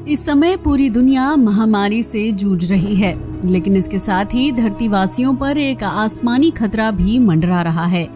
इस समय पूरी दुनिया महामारी से जूझ रही है, लेकिन इसके साथ ही धरतीवासियों पर एक आसमानी खतरा भी मंडरा रहा है।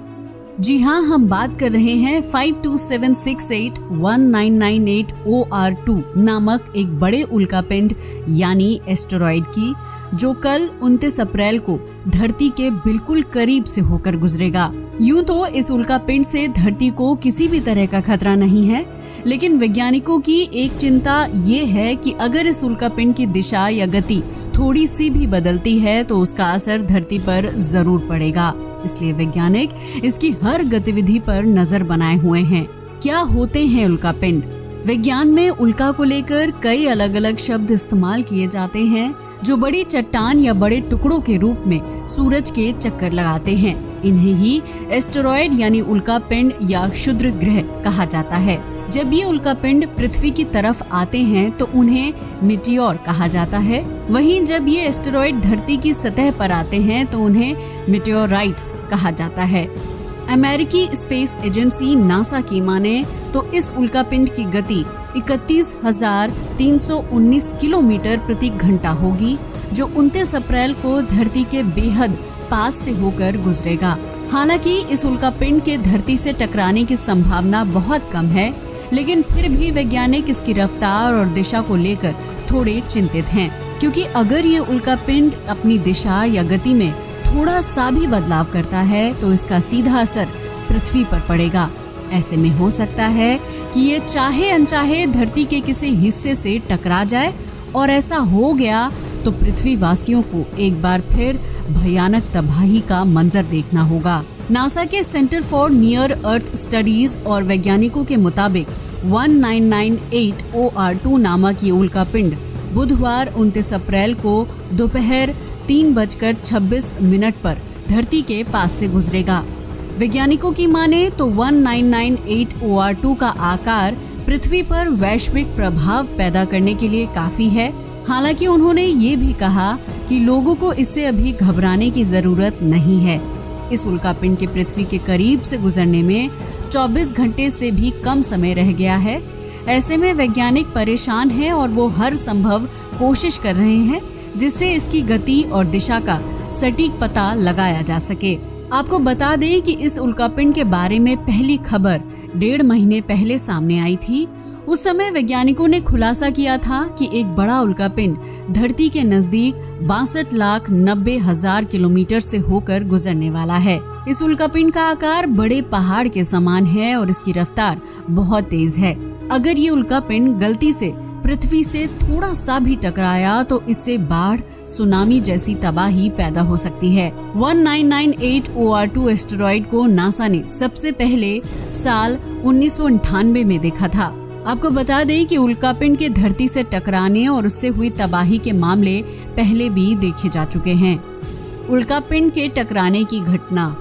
जी हाँ, हम बात कर रहे हैं 5276819998 OR2 नामक एक बड़े उल्कापिंड यानी एस्टेरॉयड की, जो कल 29 अप्रैल को धरती के बिल्कुल करीब से होकर गुजरेगा। यूं तो इस उल्कापिंड से धरती को किसी भी तरह का खतरा नहीं है, लेकिन वैज्ञानिकों की एक चिंता ये है कि अगर इस उल्कापिंड की दिशा या गति थोड़ी सी भी बदलती है तो उसका असर धरती पर जरूर पड़ेगा। इसलिए वैज्ञानिक इसकी हर गतिविधि पर नजर बनाए हुए हैं। क्या होते हैं उल्कापिंड? विज्ञान में उल्का को लेकर कई अलग अलग शब्द इस्तेमाल किए जाते हैं, जो बड़ी चट्टान या बड़े टुकड़ों के रूप में सूरज के चक्कर लगाते हैं। इन्हें ही एस्टेरॉयड यानी उल्कापिंड या क्षुद्र ग्रह कहा जाता है। जब ये उल्कापिंड पृथ्वी की तरफ आते हैं तो उन्हें मीटियोर कहा जाता है। वहीं जब ये एस्टेरॉयड धरती की सतह पर आते हैं तो उन्हें मीटियोराइट्स कहा जाता है। अमेरिकी स्पेस एजेंसी नासा की माने तो इस उल्कापिंड की गति 31,319 किलोमीटर प्रति घंटा होगी, जो 29 अप्रैल को धरती के बेहद पास से होकर गुजरेगा। हालांकि इस उल्कापिंड के धरती से टकराने की संभावना बहुत कम है, लेकिन फिर भी वैज्ञानिक इसकी रफ्तार और दिशा को लेकर थोड़े चिंतित हैं, क्योंकि अगर ये उल्कापिंड अपनी दिशा या गति में थोड़ा सा भी बदलाव करता है तो इसका सीधा असर पृथ्वी पर पड़ेगा। ऐसे में हो सकता है कि ये चाहे अनचाहे धरती के किसी हिस्से से टकरा जाए, और ऐसा हो गया तो पृथ्वी वासियों को एक बार फिर भयानक तबाही का मंजर देखना होगा। नासा के centre for near earth studies और वैज्ञानिकों के मुताबिक 1998 OR2 नामक ये उल्कापिंड बुधवार 29 अप्रैल को दोपहर 3:26 पर धरती के पास से गुजरेगा। वैज्ञानिकों की माने तो 1998 OR2 का आकार पृथ्वी पर वैश्विक प्रभाव पैदा करने के लिए काफी है। हालांकि उन्होंने ये भी कहा कि लोगों को इससे अभी घबराने की जरूरत नहीं है। इस उल्कापिंड के पृथ्वी के करीब से गुजरने में 24 घंटे से भी कम समय रह गया है। ऐसे में वैज्ञानिक परेशान हैं और वो हर संभव कोशिश कर रहे हैं जिससे इसकी गति और दिशा का सटीक पता लगाया जा सके। आपको बता दें कि इस उल्कापिंड के बारे में पहली खबर 1.5 महीने पहले सामने आई थी। उस समय वैज्ञानिकों ने खुलासा किया था कि एक बड़ा उल्कापिंड धरती के नजदीक 62,90,000 किलोमीटर से होकर गुजरने वाला है। इस उल्कापिंड का आकार बड़े पहाड़ के समान है और इसकी रफ्तार बहुत तेज है। अगर ये उल्कापिंड गलती से पृथ्वी से थोड़ा सा भी टकराया तो इससे बाढ़, सुनामी जैसी तबाही पैदा हो सकती है। 1998 OR2 एस्टेरॉयड को नासा ने सबसे पहले साल 1998 में देखा था। आपको बता दें कि उल्कापिंड के धरती से टकराने और उससे हुई तबाही के मामले पहले भी देखे जा चुके हैं। उल्कापिंड के टकराने की घटना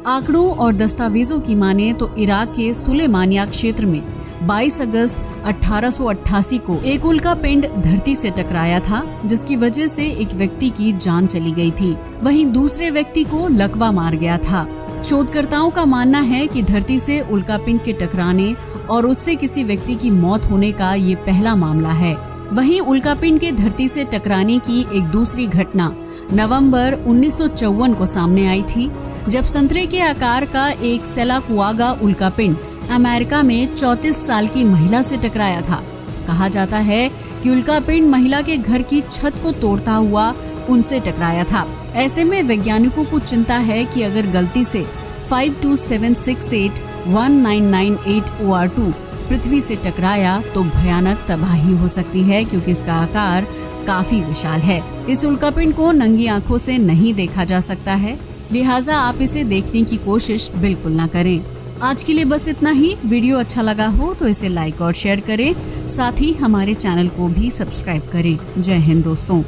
आंकड़ों और दस्तावेजों की माने तो इराक के सुलेमानिया क्षेत्र में 22 अगस्त 1888 को एक उल्कापिंड धरती से टकराया था, जिसकी वजह से एक व्यक्ति की जान चली गई थी। वहीं दूसरे व्यक्ति को लकवा मार गया था। शोधकर्ताओं का मानना है कि धरती से उल्कापिंड के टकराने और उससे किसी व्यक्ति की मौत होने का ये पहला मामला है। वहीं उल्कापिंड के धरती से टकराने की एक दूसरी घटना नवंबर 1954 को सामने आई थी, जब संतरे के आकार का एक सेलाकुआगा उल्कापिंड अमेरिका में 34 साल की महिला से टकराया था। कहा जाता है कि उल्कापिंड महिला के घर की छत को तोड़ता हुआ उनसे टकराया था। ऐसे में वैज्ञानिकों को चिंता है कि अगर गलती से 5276819998 OR2 पृथ्वी से टकराया तो भयानक तबाही हो सकती है, क्योंकि इसका आकार काफी विशाल है। इस उल्कापिंड को नंगी आंखों से नहीं देखा जा सकता है, लिहाजा आप इसे देखने की कोशिश बिल्कुल ना करें। आज के लिए बस इतना ही। वीडियो अच्छा लगा हो तो इसे लाइक और शेयर करें, साथ ही हमारे चैनल को भी सब्सक्राइब करें। जय हिंद दोस्तों।